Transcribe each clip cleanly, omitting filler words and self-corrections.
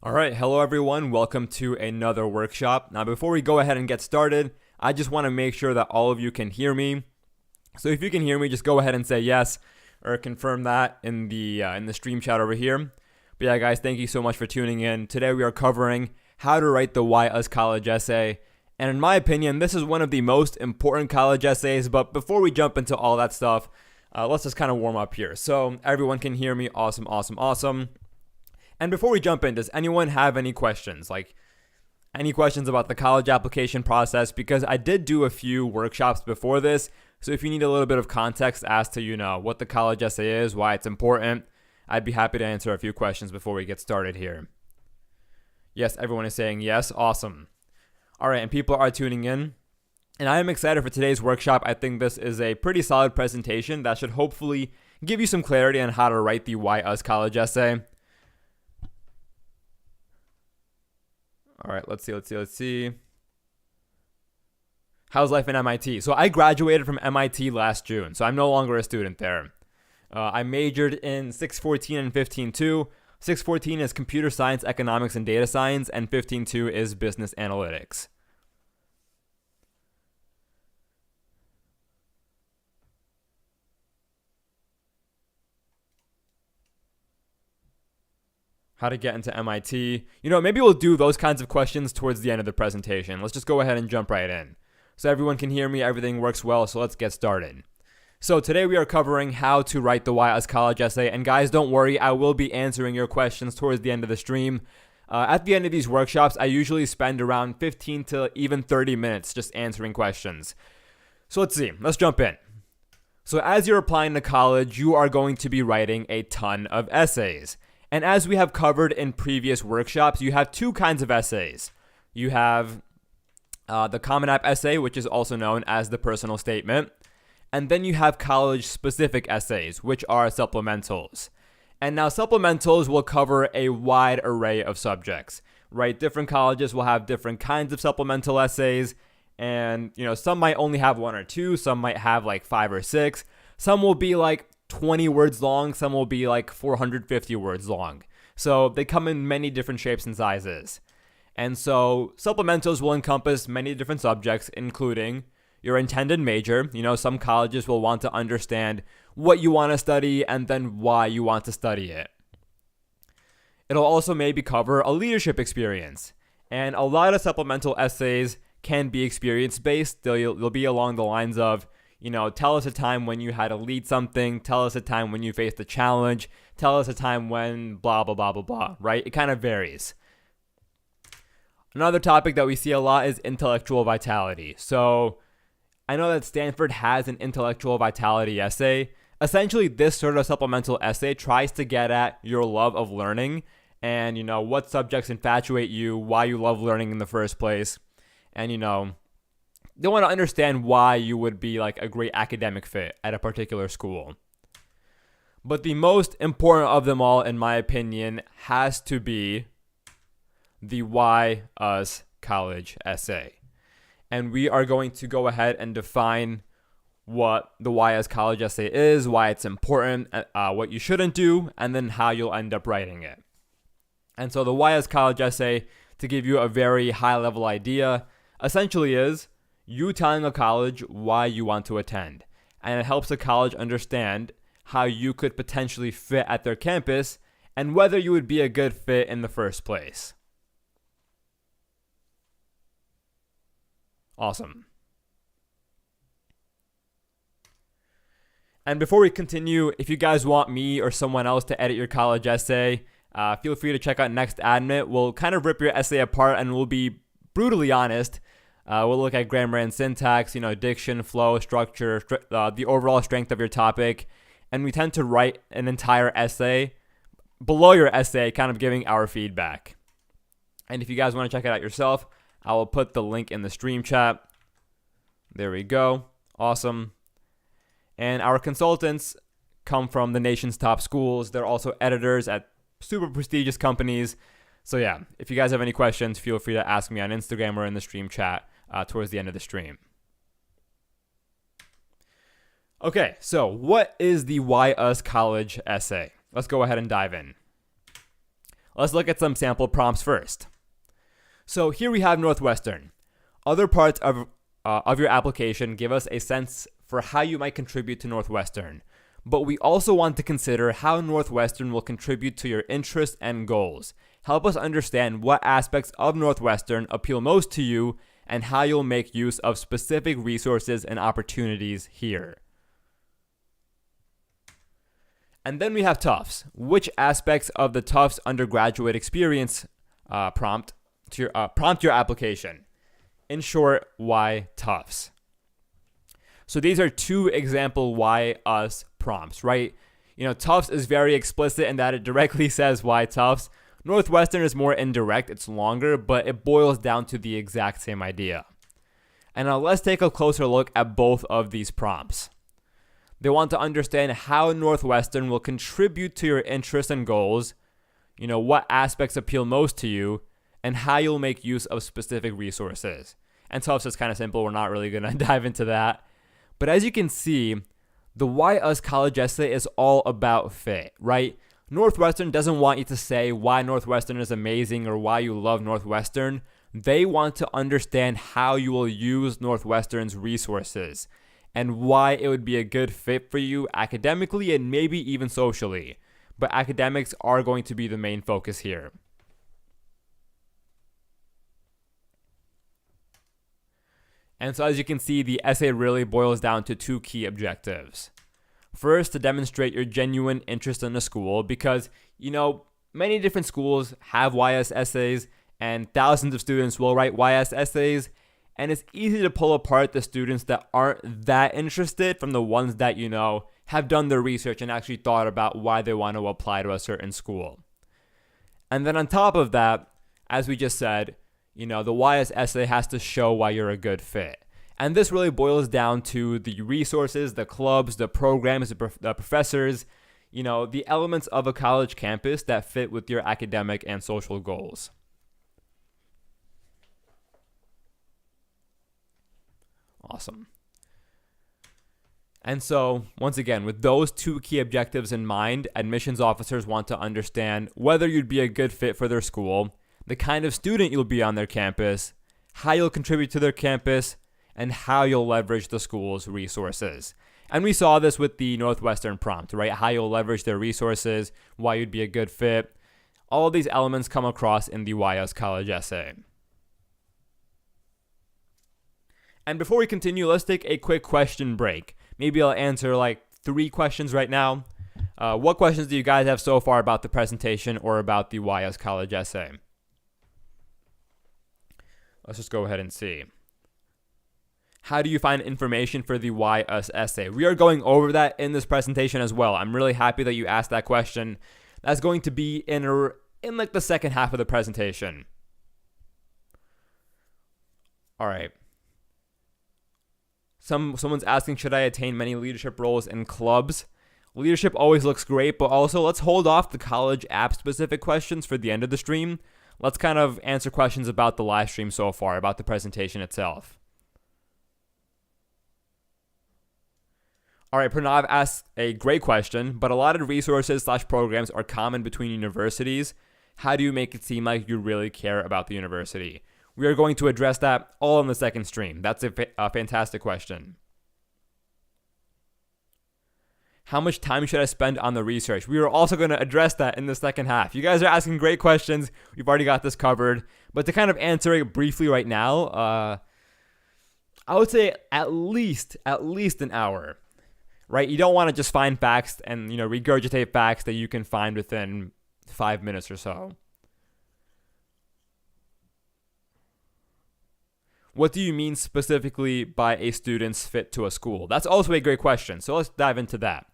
All right, hello everyone. Welcome to another workshop. Now, before we go ahead and get started, I just want to make sure that all of you can hear me. So if you can hear me, just go ahead and say yes or confirm that in the stream chat over here. But yeah, guys, thank you so much for tuning in. Today we are covering how to write the Why Us College essay. And in my opinion, this is one of the most important college essays. But before we jump into all that stuff, let's just kind of warm up here. So everyone can hear me. Awesome. And before we jump in, does anyone have any questions? Like any questions about the college application process? Because I did do a few workshops before this. So if you need a little bit of context as to, what the college essay is, why it's important, I'd be happy to answer a few questions before we get started here. Yes, everyone is saying yes. Awesome. All right, and people are tuning in. And I am excited for today's workshop. I think this is a pretty solid presentation that should hopefully give you some clarity on how to write the Why Us College essay. All right, let's see. How's life in MIT? So I graduated from MIT last June, so I'm no longer a student there. I majored in 614 and 15.2. 614 is computer science, economics, and data science, and 15.2 is business analytics. How to get into MIT. Maybe we'll do those kinds of questions towards the end of the presentation. Let's just go ahead and jump right in. So everyone can hear me, everything works well, so let's get started. So today we are covering how to write the Why Us College essay. And guys, don't worry, I will be answering your questions towards the end of the stream. At the end of these workshops, I usually spend around 15 to even 30 minutes just answering questions. So let's see, let's jump in. So as you're applying to college, you are going to be writing a ton of essays. And as we have covered in previous workshops, you have two kinds of essays. You have the Common App essay, which is also known as the personal statement. And then you have college-specific essays, which are supplementals. And now supplementals will cover a wide array of subjects, right? Different colleges will have different kinds of supplemental essays. And, some might only have one or two. Some might have like 5 or 6. Some will be like 20 words long, some will be like 450 words long. So they come in many different shapes and sizes. And so supplementals will encompass many different subjects, including your intended major. Some colleges will want to understand what you want to study and then why you want to study it. It'll also maybe cover a leadership experience. And a lot of supplemental essays can be experience-based. They'll be along the lines of, tell us a time when you had to lead something. Tell us a time when you faced a challenge. Tell us a time when blah, blah, blah, blah, blah, right? It kind of varies. Another topic that we see a lot is intellectual vitality. So I know that Stanford has an intellectual vitality essay. Essentially, this sort of supplemental essay tries to get at your love of learning and, what subjects infatuate you, why you love learning in the first place. And, they want to understand why you would be like a great academic fit at a particular school. But the most important of them all, in my opinion, has to be the Why Us College essay. And we are going to go ahead and define what the Why Us College essay is, why it's important, what you shouldn't do, and then how you'll end up writing it. And so the Why Us College essay, to give you a very high-level idea, essentially is you telling a college why you want to attend. And it helps the college understand how you could potentially fit at their campus and whether you would be a good fit in the first place. Awesome. And before we continue, if you guys want me or someone else to edit your college essay, feel free to check out Next Admit. We'll kind of rip your essay apart and we'll be brutally honest. We'll look at grammar and syntax, diction, flow, structure, the overall strength of your topic. And we tend to write an entire essay below your essay, kind of giving our feedback. And if you guys want to check it out yourself, I will put the link in the stream chat. There we go. Awesome. And our consultants come from the nation's top schools. They're also editors at super prestigious companies. So yeah, if you guys have any questions, feel free to ask me on Instagram or in the stream chat towards the end of the stream. Okay, so what is the Why Us College essay? Let's go ahead and dive in. Let's look at some sample prompts first. So here we have Northwestern. Other parts of your application give us a sense for how you might contribute to Northwestern, but we also want to consider how Northwestern will contribute to your interests and goals. Help us understand what aspects of Northwestern appeal most to you and how you'll make use of specific resources and opportunities here. And then we have Tufts. Which aspects of the Tufts undergraduate experience prompt your application? In short, why Tufts? So these are two example why us prompts, right? Tufts is very explicit in that it directly says why Tufts. Northwestern is more indirect, it's longer, but it boils down to the exact same idea. And now let's take a closer look at both of these prompts. They want to understand how Northwestern will contribute to your interests and goals, what aspects appeal most to you, and how you'll make use of specific resources. And Tufts is kind of simple, we're not really going to dive into that. But as you can see, the Why Us College essay is all about fit, right? Northwestern doesn't want you to say why Northwestern is amazing or why you love Northwestern. They want to understand how you will use Northwestern's resources and why it would be a good fit for you academically and maybe even socially. But academics are going to be the main focus here. And so as you can see, the essay really boils down to two key objectives. First, to demonstrate your genuine interest in a school because, many different schools have YS essays and thousands of students will write YS essays. And it's easy to pull apart the students that aren't that interested from the ones that, have done their research and actually thought about why they want to apply to a certain school. And then on top of that, as we just said, the YS essay has to show why you're a good fit. And this really boils down to the resources, the clubs, the programs, the professors, the elements of a college campus that fit with your academic and social goals. Awesome. And so, once again, with those two key objectives in mind, admissions officers want to understand whether you'd be a good fit for their school, the kind of student you'll be on their campus, how you'll contribute to their campus, and how you'll leverage the school's resources. And we saw this with the Northwestern prompt, right? How you'll leverage their resources, why you'd be a good fit. All of these elements come across in the Why Us College essay. And before we continue, let's take a quick question break. Maybe I'll answer like 3 questions right now. What questions do you guys have so far about the presentation or about the Why Us College essay? Let's just go ahead and see. How do you find information for the Why Us essay? We are going over that in this presentation as well. I'm really happy that you asked that question. That's going to be in like the second half of the presentation. All right. Someone's asking, should I attain many leadership roles in clubs? Leadership always looks great, but also let's hold off the college app specific questions for the end of the stream. Let's kind of answer questions about the live stream so far, about the presentation itself. All right, Pranav asks a great question, but a lot of resources/programs are common between universities. How do you make it seem like you really care about the university? We are going to address that all in the second stream. That's a fantastic question. How much time should I spend on the research? We are also going to address that in the second half. You guys are asking great questions. We've already got this covered. But to kind of answer it briefly right now, I would say at least an hour. Right? You don't want to just find facts and, regurgitate facts that you can find within 5 minutes or so. What do you mean specifically by a student's fit to a school? That's also a great question. So let's dive into that.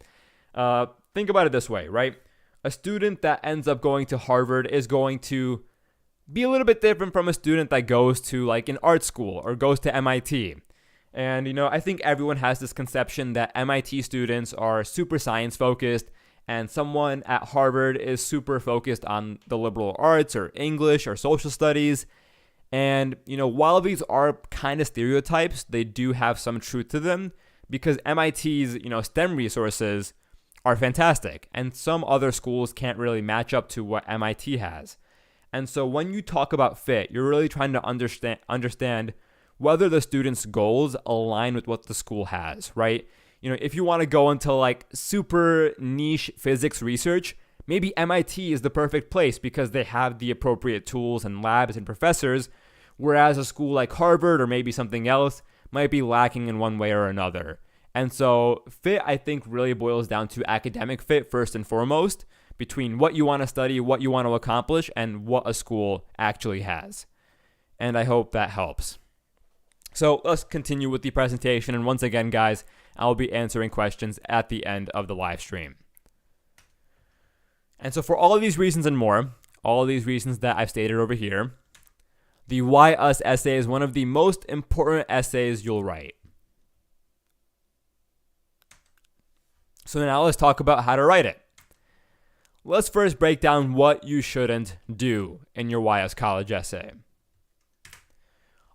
Think about it this way, right? A student that ends up going to Harvard is going to be a little bit different from a student that goes to like an art school or goes to MIT. And, I think everyone has this conception that MIT students are super science focused and someone at Harvard is super focused on the liberal arts or English or social studies. And, while these are kind of stereotypes, they do have some truth to them because MIT's, STEM resources are fantastic, and some other schools can't really match up to what MIT has. And so when you talk about fit, you're really trying to understand whether the student's goals align with what the school has, right? If you want to go into like super niche physics research, maybe MIT is the perfect place because they have the appropriate tools and labs and professors, whereas a school like Harvard or maybe something else might be lacking in one way or another. And so fit, I think, really boils down to academic fit first and foremost, between what you want to study, what you want to accomplish, and what a school actually has. And I hope that helps. So let's continue with the presentation. And once again, guys, I'll be answering questions at the end of the live stream. And so for all of these reasons and more, all of these reasons that I've stated over here, the Why Us essay is one of the most important essays you'll write. So now let's talk about how to write it. Let's first break down what you shouldn't do in your Why Us College essay.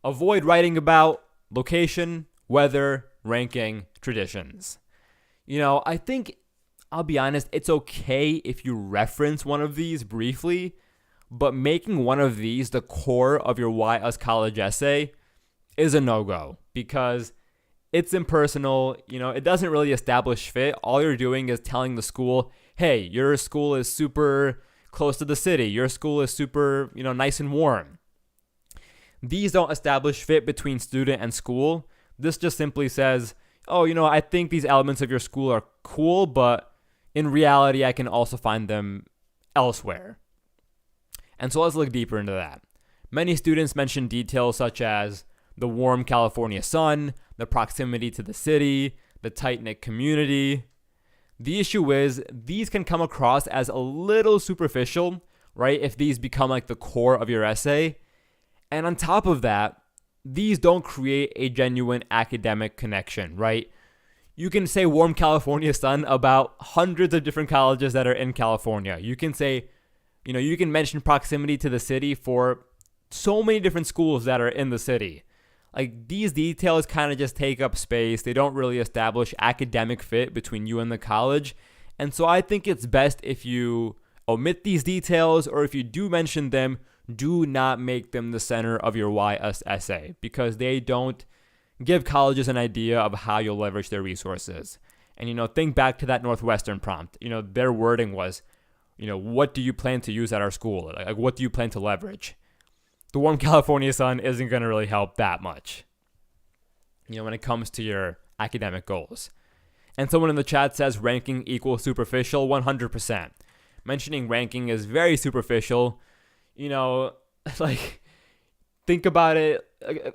Avoid writing about location, weather, ranking, traditions. I think, I'll be honest, it's okay if you reference one of these briefly, but making one of these the core of your Why Us College essay is a no-go because it's impersonal. It doesn't really establish fit. All you're doing is telling the school, hey, your school is super close to the city. Your school is super, nice and warm. These don't establish fit between student and school. This just simply says, oh, I think these elements of your school are cool, but in reality, I can also find them elsewhere. And so let's look deeper into that. Many students mention details such as the warm California sun, the proximity to the city, the tight-knit community. The issue is these can come across as a little superficial, right? If these become like the core of your essay. And on top of that, these don't create a genuine academic connection, right? You can say warm California sun about hundreds of different colleges that are in California. You can say, you can mention proximity to the city for so many different schools that are in the city. Like, these details kind of just take up space. They don't really establish academic fit between you and the college. And so I think it's best if you omit these details, or if you do mention them, do not make them the center of your Why Us essay, because they don't give colleges an idea of how you'll leverage their resources. And, think back to that Northwestern prompt. Their wording was, what do you plan to use at our school? Like, what do you plan to leverage? The warm California sun isn't going to really help that much, when it comes to your academic goals. And someone in the chat says ranking equals superficial. 100%. Mentioning ranking is very superficial. Think about it.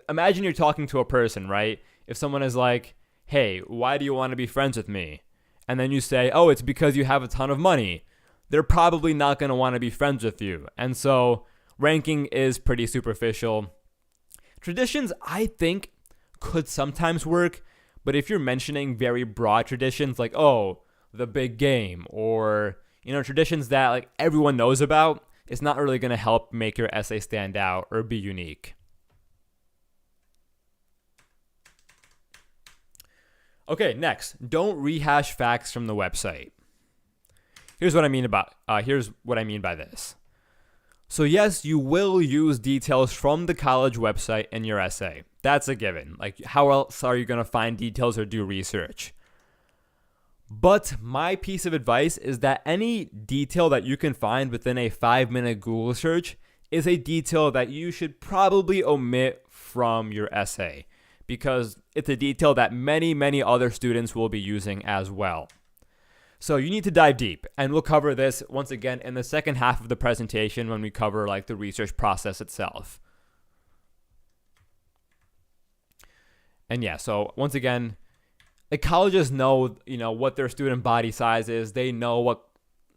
Imagine you're talking to a person, right? If someone is like, hey, why do you want to be friends with me? And then you say, oh, it's because you have a ton of money. They're probably not going to want to be friends with you. And so ranking is pretty superficial. Traditions, I think, could sometimes work. But if you're mentioning very broad traditions like, oh, the big game, or, traditions that like everyone knows about, it's not really going to help make your essay stand out or be unique. Okay, next, don't rehash facts from the website. Here's what I mean by this. So yes, you will use details from the college website in your essay. That's a given. Like, how else are you going to find details or do research? But my piece of advice is that any detail that you can find within a 5-minute Google search is a detail that you should probably omit from your essay, because it's a detail that many, many other students will be using as well. So you need to dive deep, and we'll cover this once again in the second half of the presentation when we cover like the research process itself. And yeah, so once again, the colleges know, what their student body size is. They know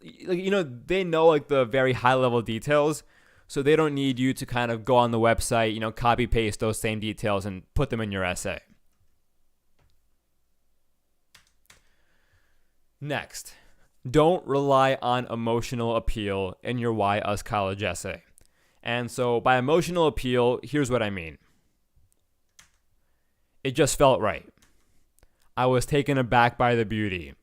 they know like the very high level details. So they don't need you to kind of go on the website, copy paste those same details and put them in your essay. Next, don't rely on emotional appeal in your Why Us College essay. And so by emotional appeal, here's what I mean. It just felt right. I was taken aback by the beauty.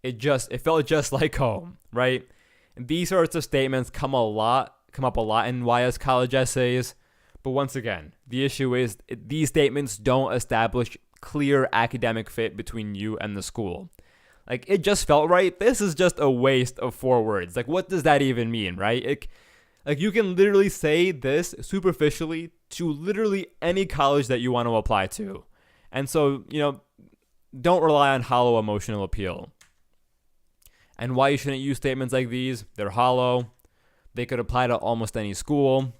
it felt just like home, right? And these sorts of statements come up a lot in YS college essays. But once again, the issue is these statements don't establish clear academic fit between you and the school. Like, it just felt right. This is just a waste of 4 words. Like, what does that even mean, right? Like, you can literally say this superficially to literally any college that you want to apply to. And so, don't rely on hollow emotional appeal. And why you shouldn't use statements like these: they're hollow, they could apply to almost any school,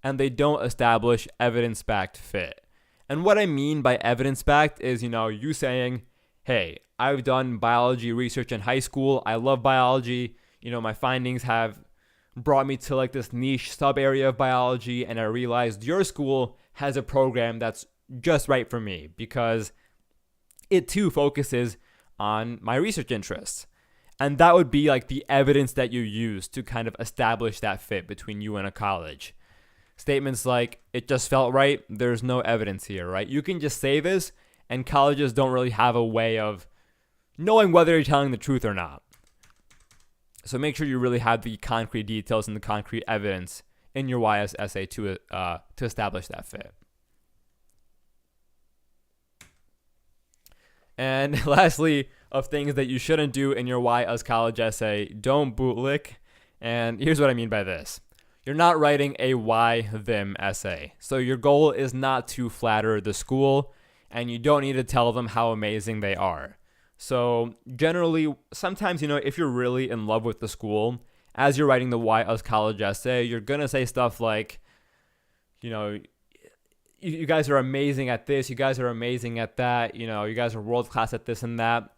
and they don't establish evidence-backed fit. And what I mean by evidence-backed is, you saying, hey, I've done biology research in high school. I love biology. My findings have brought me to like this niche sub area of biology. And I realized your school has a program that's just right for me because it too focuses on my research interests. And that would be like the evidence that you use to kind of establish that fit between you and a college. Statements like, it just felt right, there's no evidence here, right? You can just say this, and colleges don't really have a way of knowing whether you're telling the truth or not. So make sure you really have the concrete details and the concrete evidence in your YS essay to establish that fit. And lastly, of things that you shouldn't do in your YS college essay, don't bootlick. And here's what I mean by this. You're not writing a why-them essay. So your goal is not to flatter the school, and you don't need to tell them how amazing they are. So generally, sometimes, if you're really in love with the school, as you're writing the YS college essay, you're going to say stuff like, you guys are amazing at this, you guys are amazing at that, you guys are world class at this and that.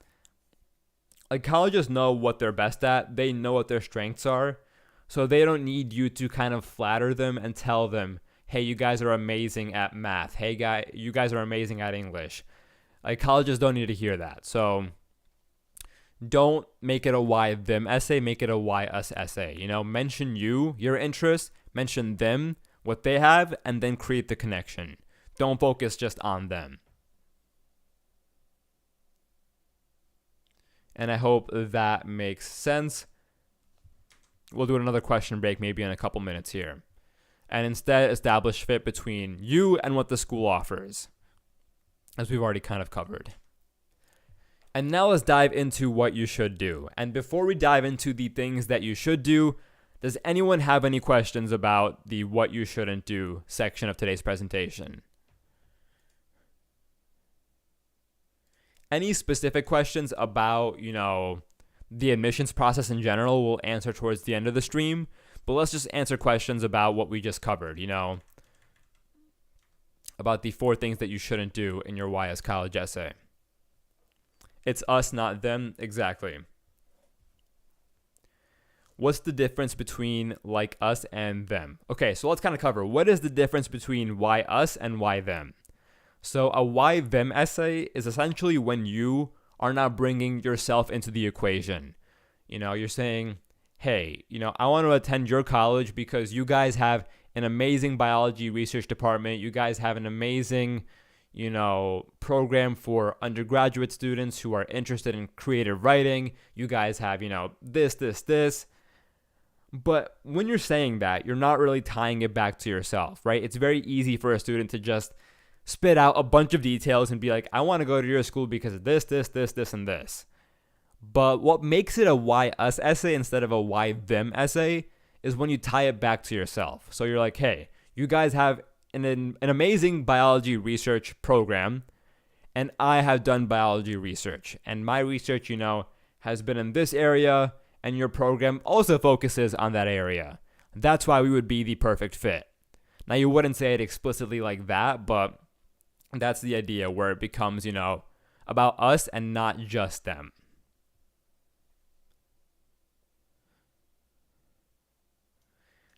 Like, colleges know what they're best at. They know what their strengths are. So they don't need you to kind of flatter them and tell them, hey, you guys are amazing at math. Hey, you guys are amazing at English. Like, colleges don't need to hear that. So don't make it a why them essay. Make it a why us essay. Mention you, your interests, mention them, what they have, and then create the connection. Don't focus just on them. And I hope that makes sense. We'll do another question break maybe in a couple minutes here. And instead establish fit between you and what the school offers, as we've already kind of covered. And now let's dive into what you should do. And before we dive into the things that you should do, does anyone have any questions about the what you shouldn't do section of today's presentation? Any specific questions about, the admissions process in general we'll answer towards the end of the stream. But let's just answer questions about what we just covered, about the 4 things that you shouldn't do in your YS college essay. It's us, not them. Exactly. What's the difference between like us and them? Okay, so let's kind of cover what is the difference between why us and why them. So a why them essay is essentially when you are not bringing yourself into the equation. You're saying, hey, I want to attend your college because you guys have an amazing biology research department. You guys have an amazing, program for undergraduate students who are interested in creative writing. You guys have, this. But when you're saying that, you're not really tying it back to yourself, right? It's very easy for a student to just spit out a bunch of details and be like, I want to go to your school because of this, and this. But what makes it a why us essay instead of a why them essay is when you tie it back to yourself. So you're like, hey, you guys have an amazing biology research program, and I have done biology research. And my research, has been in this area, and your program also focuses on that area. That's why we would be the perfect fit. Now, you wouldn't say it explicitly like that, but that's the idea where it becomes, about us and not just them.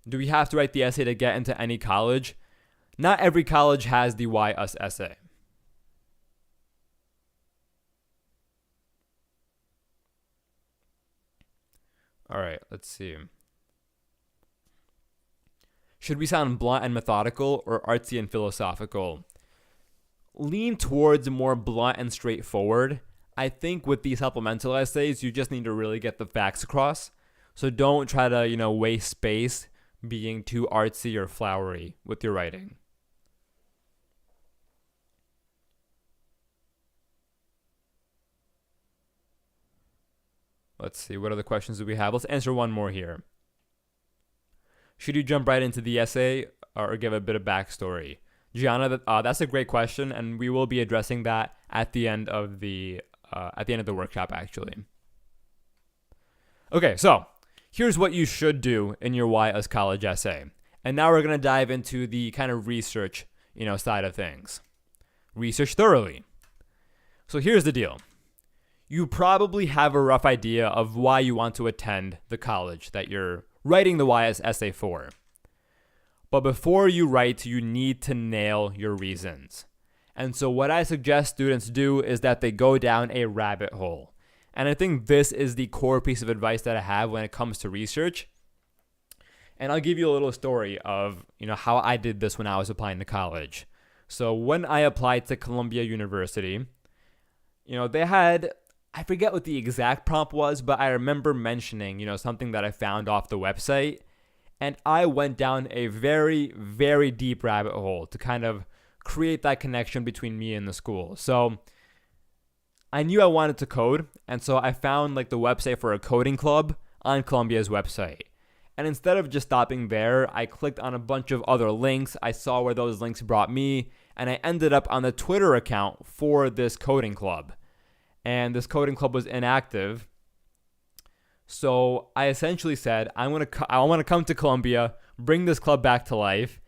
Do we have to write the essay to get into any college? Not every college has the why us essay. All right, let's see. Should we sound blunt and methodical or artsy and philosophical? Lean towards more blunt and straightforward. I think with these supplemental essays, you just need to really get the facts across. So don't try to, waste space being too artsy or flowery with your writing. Let's see, what other questions do we have? Let's answer one more here. Should you jump right into the essay or give a bit of backstory? Gianna, that's a great question, and we will be addressing that at the end of the workshop, actually. Okay, so here's what you should do in your Why Us College essay. And now we're going to dive into the kind of research, side of things. Research thoroughly. So here's the deal. You probably have a rough idea of why you want to attend the college that you're writing the Why Us essay for. But before you write, you need to nail your reasons. And so what I suggest students do is that they go down a rabbit hole. And I think this is the core piece of advice that I have when it comes to research. And I'll give you a little story of, how I did this when I was applying to college. So when I applied to Columbia University, they had, I forget what the exact prompt was, but I remember mentioning, something that I found off the website. And I went down a very, very deep rabbit hole to kind of create that connection between me and the school. So I knew I wanted to code, and so I found the website for a coding club on Columbia's website. And instead of just stopping there, I clicked on a bunch of other links. I saw where those links brought me, and I ended up on the Twitter account for this coding club. And this coding club was inactive. So I essentially said, I want to come to Columbia, bring this club back to life.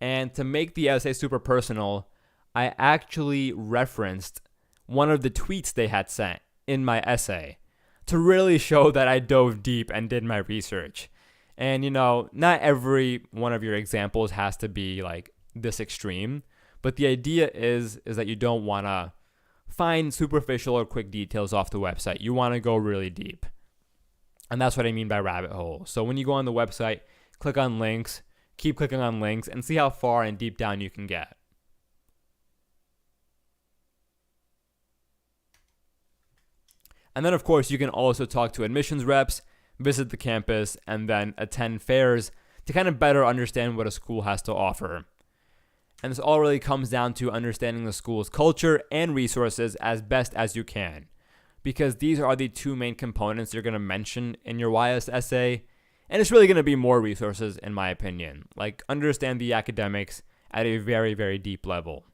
And to make the essay super personal, I actually referenced one of the tweets they had sent in my essay to really show that I dove deep and did my research. And, not every one of your examples has to be this extreme. But the idea is that you don't want to find superficial or quick details off the website. You want to go really deep. And that's what I mean by rabbit hole. So when you go on the website, click on links, keep clicking on links, and see how far and deep down you can get. And then, of course, you can also talk to admissions reps, visit the campus, and then attend fairs to kind of better understand what a school has to offer. And this all really comes down to understanding the school's culture and resources as best as you can, because these are the two main components you're going to mention in your Why Us essay. And it's really going to be more resources, in my opinion. Understand the academics at a very, very deep level.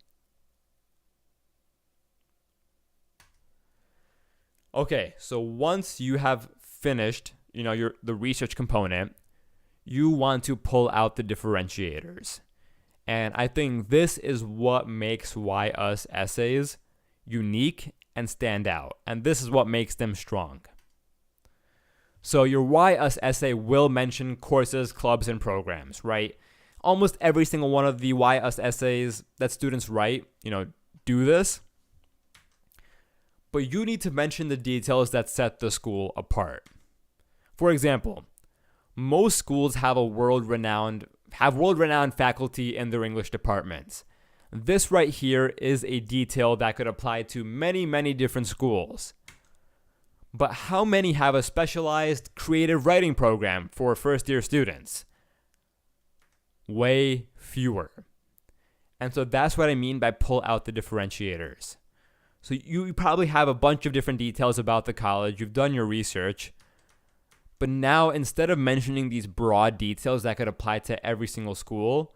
Okay, so once you have finished, the research component, you want to pull out the differentiators. And I think this is what makes Why Us essays unique and stand out. And this is what makes them strong. So your Why Us essay will mention courses, clubs, and programs, right? Almost every single one of the Why Us essays that students write, do this. But you need to mention the details that set the school apart. For example, most schools have world-renowned faculty in their English departments. This right here is a detail that could apply to many, many different schools. But how many have a specialized creative writing program for first-year students? Way fewer. And so that's what I mean by pull out the differentiators. So you probably have a bunch of different details about the college. You've done your research. But now, instead of mentioning these broad details that could apply to every single school,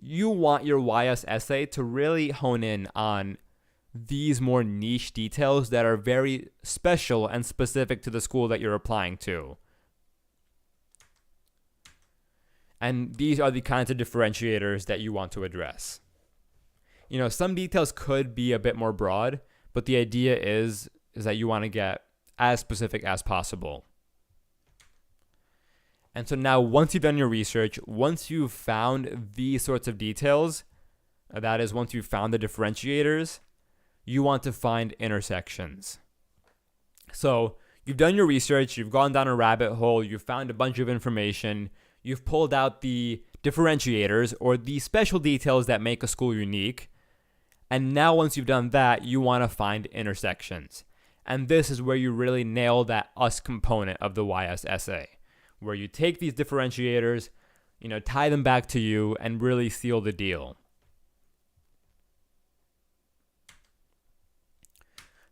you want your Why Us essay to really hone in on these more niche details that are very special and specific to the school that you're applying to. And these are the kinds of differentiators that you want to address. Some details could be a bit more broad, but the idea is that you want to get as specific as possible. And so now, once you've done your research, once you've found these sorts of details, that is, once you've found the differentiators, you want to find intersections. So you've done your research, you've gone down a rabbit hole, you've found a bunch of information, you've pulled out the differentiators or the special details that make a school unique. And now once you've done that, you want to find intersections. And this is where you really nail that us component of the YS essay, where you take these differentiators, tie them back to you and really seal the deal.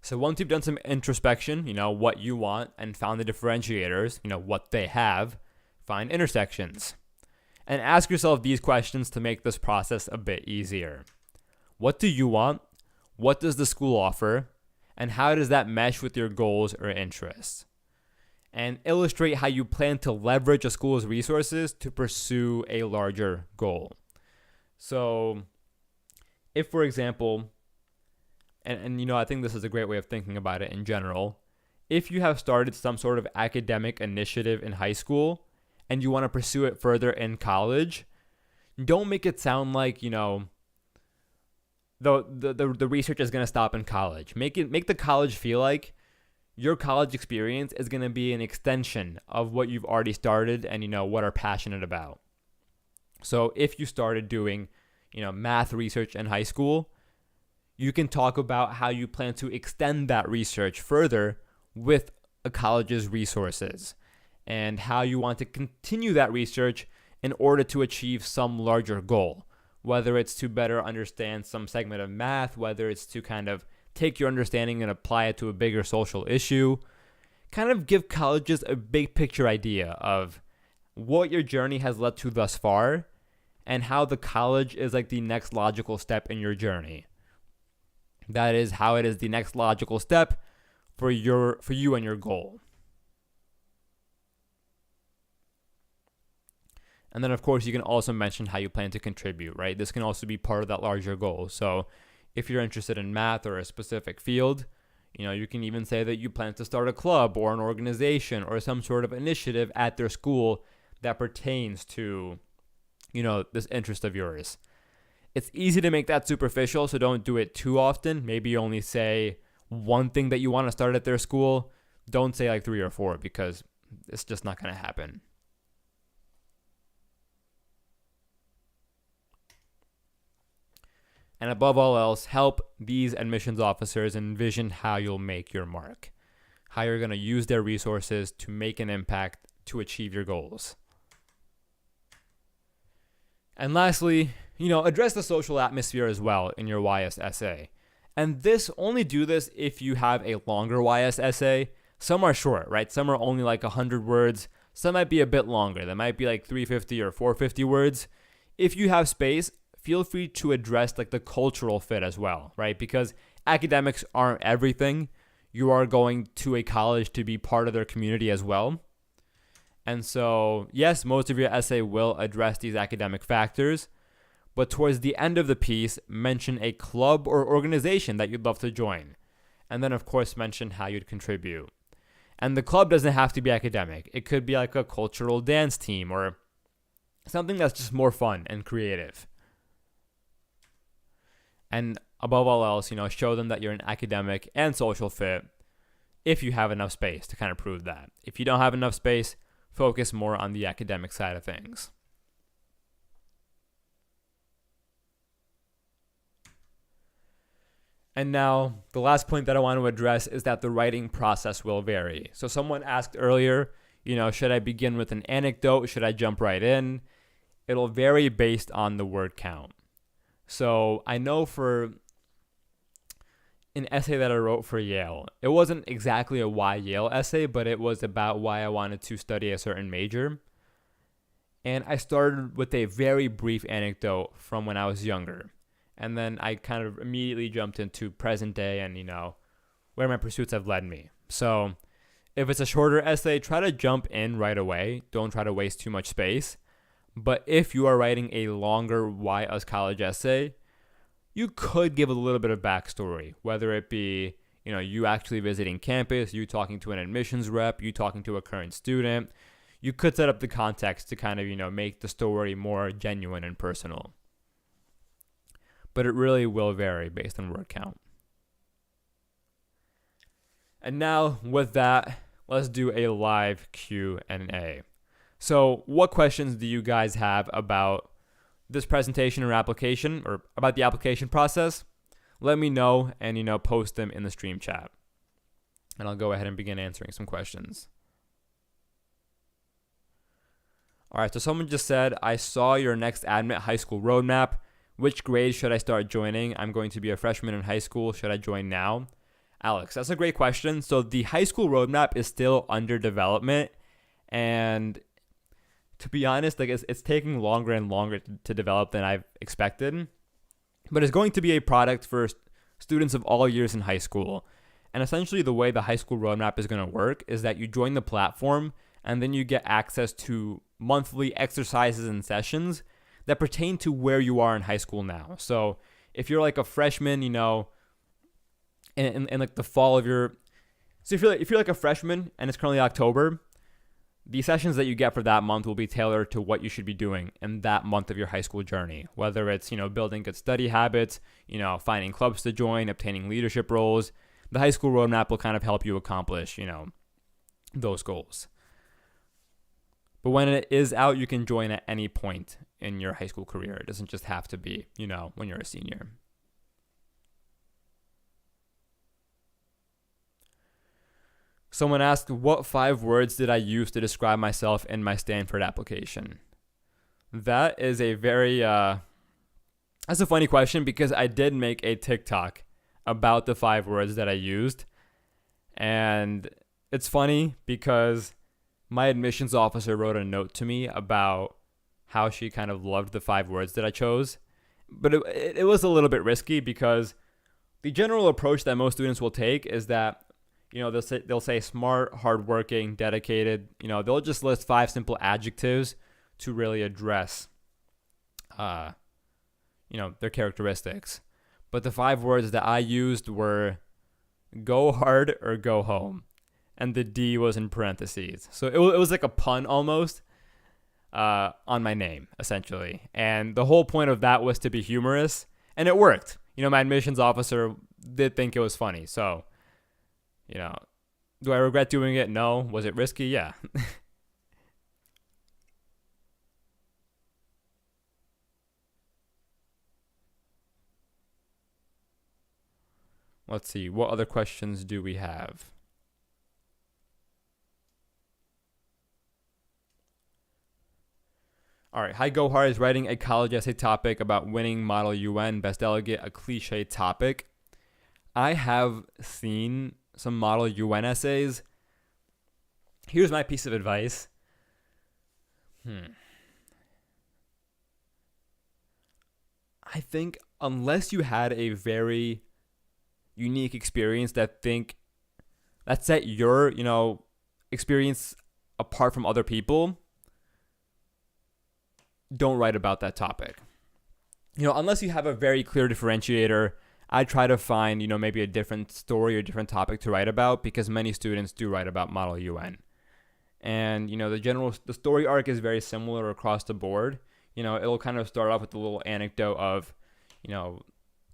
So once you've done some introspection, what you want, and found the differentiators, what they have, find intersections. And ask yourself these questions to make this process a bit easier. What do you want? What does the school offer? And how does that mesh with your goals or interests? And illustrate how you plan to leverage a school's resources to pursue a larger goal. So if, for example, and I think this is a great way of thinking about it in general, if you have started some sort of academic initiative in high school and you want to pursue it further in college, don't make it sound like, the research is going to stop in college. Make the college feel like your college experience is going to be an extension of what you've already started and what are passionate about. So if you started doing, math research in high school, you can talk about how you plan to extend that research further with a college's resources and how you want to continue that research in order to achieve some larger goal, whether it's to better understand some segment of math, whether it's to kind of take your understanding and apply it to a bigger social issue. Kind of give colleges a big picture idea of what your journey has led to thus far and how the college is like the next logical step in your journey. That is how it is the next logical step for you and your goal. And then, of course, you can also mention how you plan to contribute, right? This can also be part of that larger goal. So if you're interested in math or a specific field, you can even say that you plan to start a club or an organization or some sort of initiative at their school that pertains to, this interest of yours. It's easy to make that superficial, so don't do it too often. Maybe only say one thing that you want to start at their school. Don't say like 3 or 4 because it's just not going to happen. And above all else, help these admissions officers envision how you'll make your mark, how you're going to use their resources to make an impact to achieve your goals. And lastly, address the social atmosphere as well in your YS essay. And only do this if you have a longer YS essay. Some are short, right? Some are only like 100 words. Some might be a bit longer. They might be like 350 or 450 words. If you have space, feel free to address like the cultural fit as well, right? Because academics aren't everything. You are going to a college to be part of their community as well. And so, yes, most of your essay will address these academic factors, but towards the end of the piece, mention a club or organization that you'd love to join. And then, of course, mention how you'd contribute. And the club doesn't have to be academic. It could be like a cultural dance team or something that's just more fun and creative. And above all else, show them that you're an academic and social fit if you have enough space to kind of prove that. If you don't have enough space, focus more on the academic side of things. And now, the last point that I want to address is that the writing process will vary. So someone asked earlier, should I begin with an anecdote? Should I jump right in? It'll vary based on the word count. So I know for an essay that I wrote for Yale, it wasn't exactly a why Yale essay, but it was about why I wanted to study a certain major. And I started with a very brief anecdote from when I was younger. And then I kind of immediately jumped into present day and, where my pursuits have led me. So if it's a shorter essay, try to jump in right away. Don't try to waste too much space. But if you are writing a longer Why Us College essay, you could give a little bit of backstory, whether it be, you actually visiting campus, you talking to an admissions rep, you talking to a current student. You could set up the context to kind of, make the story more genuine and personal. But it really will vary based on word count. And now, with that, let's do a live Q&A. So what questions do you guys have about this presentation or application, or about the application process? Let me know and, post them in the stream chat. and I'll go ahead and begin answering some questions. All right, so someone just said, I saw your next admit high school roadmap. Which grade should I start joining? I'm going to be a freshman in high school. Should I join now? Alex, that's a great question. So the high school roadmap is still under development, and to be honest, like it's taking longer and longer to develop than I've expected. But it's going to be a product for students of all years in high school. And essentially the way the high school roadmap is going to work is that you join the platform and then you get access to monthly exercises and sessions that pertain to where you are in high school now. So if you're like a freshman, in like the fall of your, so if you're like a freshman and it's currently October, the sessions that you get for that month will be tailored to what you should be doing in that month of your high school journey. Whether it's, building good study habits, finding clubs to join, obtaining leadership roles, the high school roadmap will kind of help you accomplish, those goals. But when it is out, you can join at any point in your high school career. It doesn't just have to be, when you're a senior. Someone asked, what 5 words did I use to describe myself in my Stanford application? That is a very, that's a funny question because I did make a TikTok about the 5 words that I used. And it's funny because my admissions officer wrote a note to me about how she kind of loved the 5 words that I chose. But it was a little bit risky because the general approach that most students will take is that, they'll say smart, hardworking, dedicated. They'll just list 5 simple adjectives to really address, their characteristics. But the 5 words that I used were go hard or go home. And the D was in parentheses. So it was like a pun almost on my name, essentially. And the whole point of that was to be humorous. And it worked. My admissions officer did think it was funny. So, do I regret doing it? No. Was it risky? Yeah. Let's see. What other questions do we have? All right. Hi, Gohar is writing a college essay topic about winning Model UN Best Delegate, a cliche topic. I have seen some Model UN essays. Here's my piece of advice. I think unless you had a very unique experience that set your, experience apart from other people, don't write about that topic. Unless you have a very clear differentiator, I try to find, maybe a different story or different topic to write about because many students do write about Model UN. And, the story arc is very similar across the board. It'll kind of start off with a little anecdote of,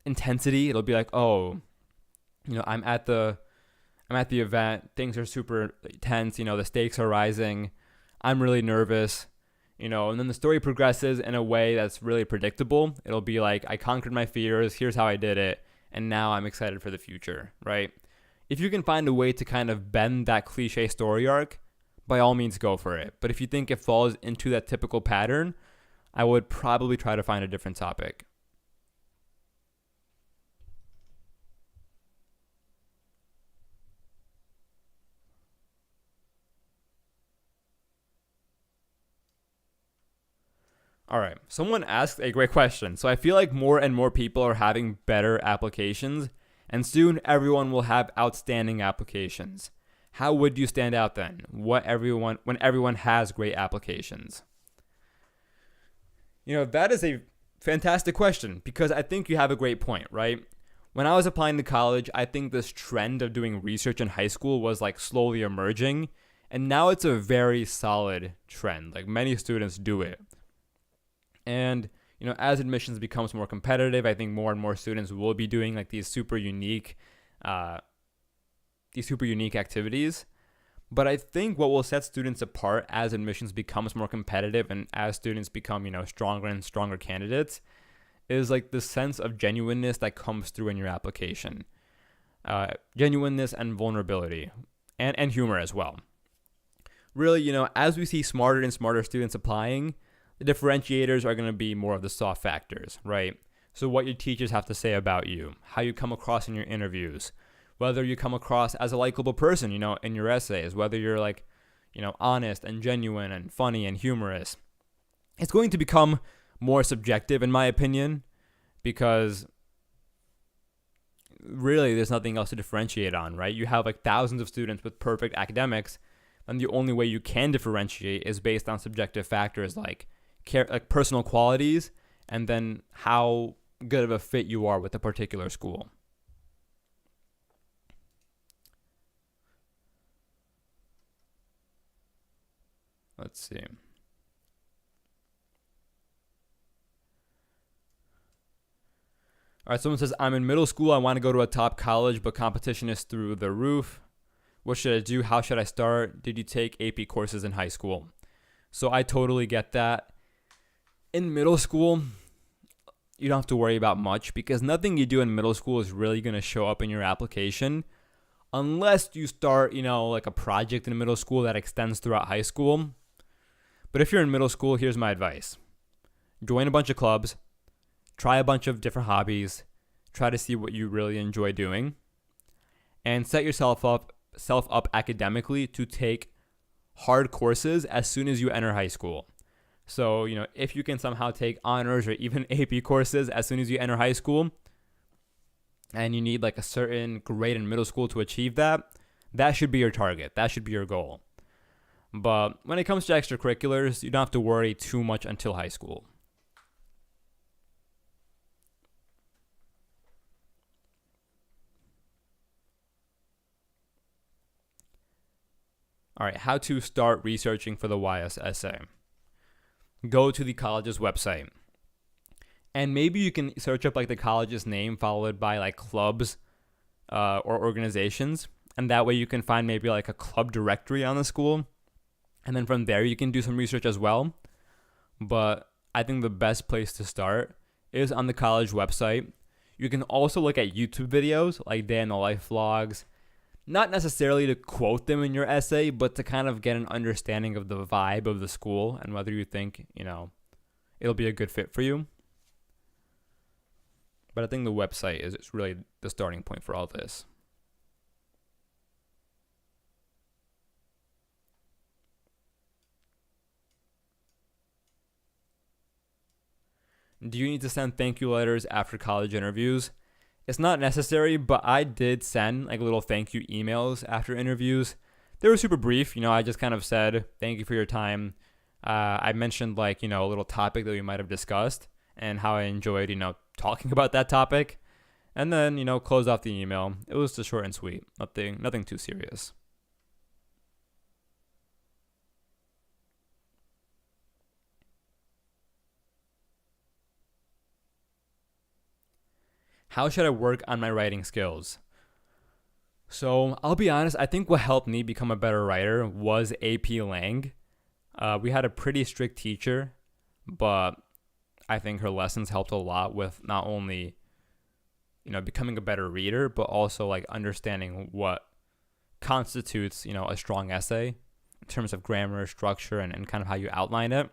intensity. It'll be like, oh, I'm at the event. Things are super tense. The stakes are rising. I'm really nervous. And then the story progresses in a way that's really predictable. It'll be like, I conquered my fears, here's how I did it, and now I'm excited for the future, right? If you can find a way to kind of bend that cliche story arc, by all means go for it. But if you think it falls into that typical pattern, I would probably try to find a different topic. All right, someone asked a great question. So I feel like more and more people are having better applications, and soon everyone will have outstanding applications. How would you stand out then? When everyone has great applications? That is a fantastic question because I think you have a great point, right? When I was applying to college, I think this trend of doing research in high school was like slowly emerging, and now it's a very solid trend. Like many students do it. And, as admissions becomes more competitive, I think more and more students will be doing like these super unique activities. But I think what will set students apart as admissions becomes more competitive and as students become, stronger and stronger candidates is like the sense of genuineness that comes through in your application. genuineness and vulnerability, and humor as well. Really, as we see smarter and smarter students applying, the differentiators are going to be more of the soft factors, right? So what your teachers have to say about you, how you come across in your interviews, whether you come across as a likable person, in your essays, whether you're honest and genuine and funny and humorous. It's going to become more subjective, in my opinion, because really there's nothing else to differentiate on, right? You have thousands of students with perfect academics, and the only way you can differentiate is based on subjective factors like personal qualities, and then how good of a fit you are with a particular school. Let's see. All right, someone says, I'm in middle school. I want to go to a top college, but competition is through the roof. What should I do? How should I start? Did you take AP courses in high school? So I totally get that. In middle school, you don't have to worry about much because nothing you do in middle school is really going to show up in your application unless you start, a project in middle school that extends throughout high school. But if you're in middle school, here's my advice. Join a bunch of clubs. Try a bunch of different hobbies. Try to see what you really enjoy doing. And set yourself up academically to take hard courses as soon as you enter high school. So, if you can somehow take honors or even AP courses as soon as you enter high school, and you need a certain grade in middle school to achieve that, that should be your target. That should be your goal. But when it comes to extracurriculars, you don't have to worry too much until high school. All right, how to start researching for the YSSA. Go to the college's website. And maybe you can search up the college's name followed by clubs or organizations. And that way you can find maybe a club directory on the school. And then from there you can do some research as well. But I think the best place to start is on the college website. You can also look at YouTube videos like day in the life vlogs. Not necessarily to quote them in your essay, but to kind of get an understanding of the vibe of the school and whether you think, it'll be a good fit for you. But I think the website is really the starting point for all this. Do you need to send thank you letters after college interviews? It's not necessary, but I did send little thank you emails after interviews. They were super brief. I just kind of said, thank you for your time. I mentioned a little topic that we might have discussed and how I enjoyed, talking about that topic. And then, close off the email. It was just short and sweet. Nothing too serious. How should I work on my writing skills? So I'll be honest, I think what helped me become a better writer was AP Lang. We had a pretty strict teacher, but I think her lessons helped a lot with not only, becoming a better reader, but also understanding what constitutes, a strong essay in terms of grammar, structure, and kind of how you outline it.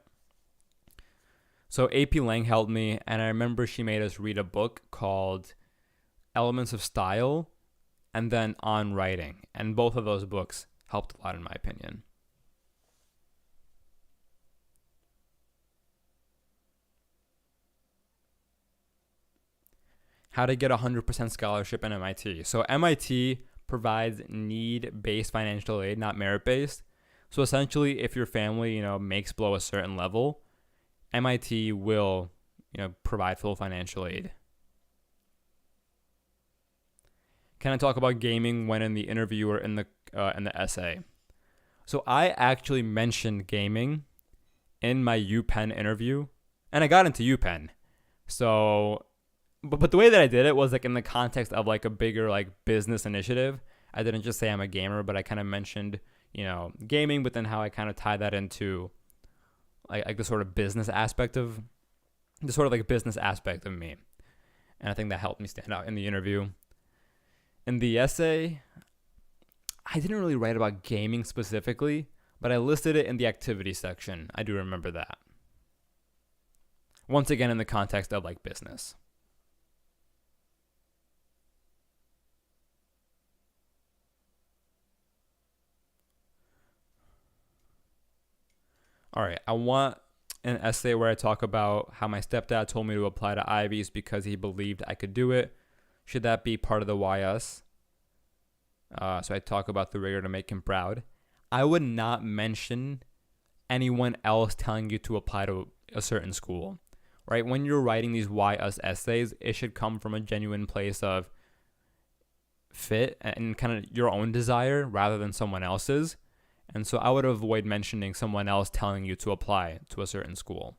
So AP Lang helped me, and I remember she made us read a book called Elements of Style and then On Writing. And both of those books helped a lot in my opinion. How to get a 100% scholarship in MIT. So MIT provides need-based financial aid, not merit-based. So essentially, if your family, makes below a certain level, MIT will, provide full financial aid. Can I talk about gaming when in the interview or in the essay? So I actually mentioned gaming in my UPenn interview, and I got into UPenn. So, but the way that I did it was in the context of a bigger business initiative. I didn't just say I'm a gamer, but I kind of mentioned, gaming, but then how I kind of tie that into the sort of business aspect of me. And I think that helped me stand out in the interview. In the essay, I didn't really write about gaming specifically, but I listed it in the activity section. I do remember that. Once again, in the context of like business. All right, I want an essay where I talk about how my stepdad told me to apply to Ivies because he believed I could do it. Should that be part of the Why Us? So I talk about the rigor to make him proud. I would not mention anyone else telling you to apply to a certain school, right? When you're writing these Why Us essays, it should come from a genuine place of fit and kind of your own desire rather than someone else's. And so I would avoid mentioning someone else telling you to apply to a certain school.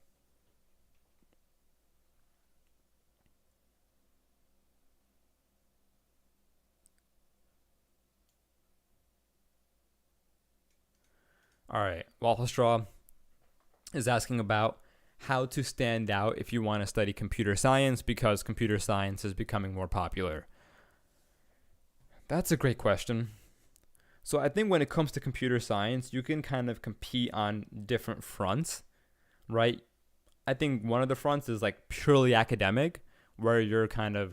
All right, Waffle Straw is asking about how to stand out if you want to study computer science because computer science is becoming more popular. That's a great question. So I think when it comes to computer science, you can kind of compete on different fronts, right? I think one of the fronts is like purely academic, where you're kind of,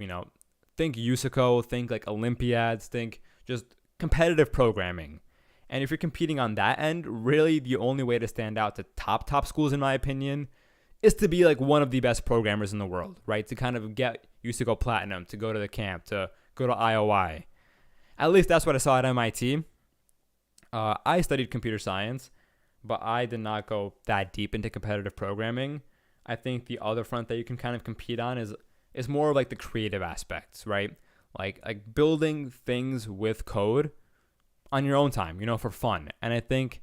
think USICO, think like Olympiads, think just competitive programming. And if you're competing on that end, really the only way to stand out to top schools, in my opinion, is to be like one of the best programmers in the world, right? To kind of get USICO Platinum, to go to the camp, to go to IOI. At least that's what I saw at MIT. I studied computer science, but I did not go that deep into competitive programming. I think the other front that you can kind of compete on is more of like the creative aspects, right? Like building things with code on your own time, for fun. And I think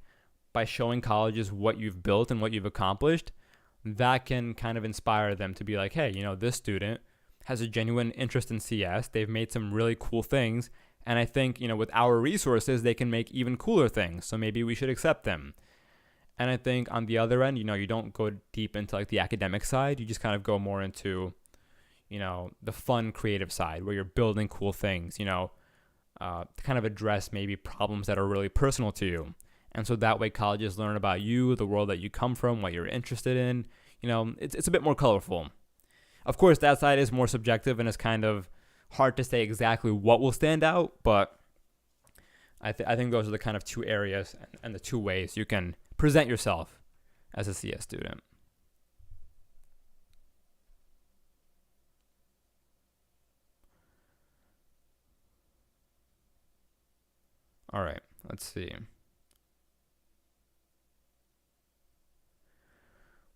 by showing colleges what you've built and what you've accomplished, that can kind of inspire them to be like, hey, this student has a genuine interest in CS. They've made some really cool things. And I think, with our resources, they can make even cooler things. So maybe we should accept them. And I think on the other end, you don't go deep into like the academic side. You just kind of go more into, the fun creative side where you're building cool things, to kind of address maybe problems that are really personal to you. And so that way colleges learn about you, the world that you come from, what you're interested in. It's a bit more colorful. Of course, that side is more subjective and is kind of hard to say exactly what will stand out, but I think those are the kind of two areas and the two ways you can present yourself as a CS student. All right, let's see.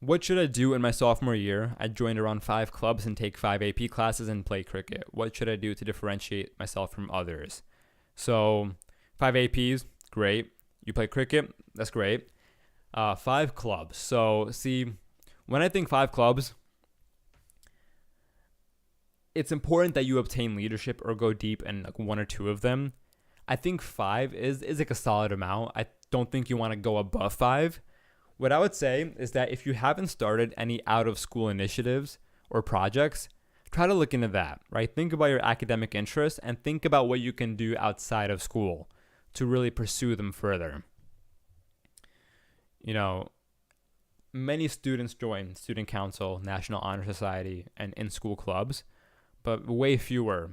What should I do in my sophomore year? I joined around 5 clubs and take 5 AP classes and play cricket. What should I do to differentiate myself from others? So 5 APs, great. You play cricket, that's great. 5 clubs. So see, when I think 5 clubs, it's important that you obtain leadership or go deep in like 1 or 2 of them. I think 5 is like a solid amount. I don't think you want to go above 5. What I would say is that if you haven't started any out-of-school initiatives or projects, try to look into that, right? Think about your academic interests and think about what you can do outside of school to really pursue them further. Many students join Student Council, National Honor Society, and in-school clubs, but way fewer,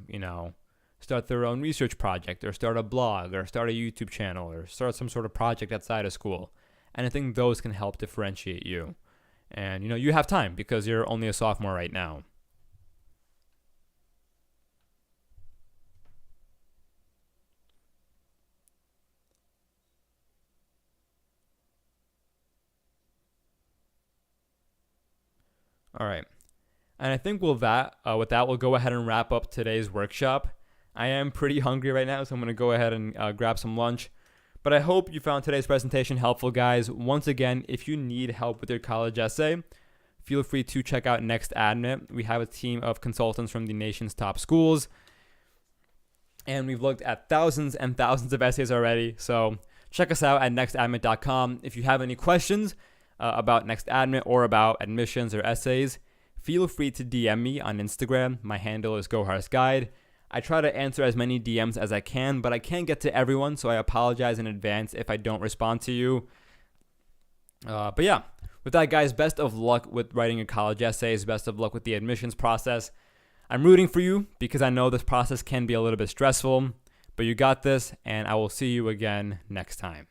start their own research project or start a blog or start a YouTube channel or start some sort of project outside of school. And I think those can help differentiate you. And, you have time because you're only a sophomore right now. All right. And I think with that, we'll go ahead and wrap up today's workshop. I am pretty hungry right now, so I'm going to go ahead and grab some lunch. But I hope you found today's presentation helpful, guys. Once again, if you need help with your college essay, feel free to check out Next Admit. We have a team of consultants from the nation's top schools, and we've looked at thousands and thousands of essays already. So check us out at nextadmit.com. If you have any questions about Next Admit or about admissions or essays, feel free to DM me on Instagram. My handle is GoHarsGuide. I try to answer as many DMs as I can, but I can't get to everyone, so I apologize in advance if I don't respond to you. But yeah, with that, guys, best of luck with writing your college essays. Best of luck with the admissions process. I'm rooting for you because I know this process can be a little bit stressful, but you got this, and I will see you again next time.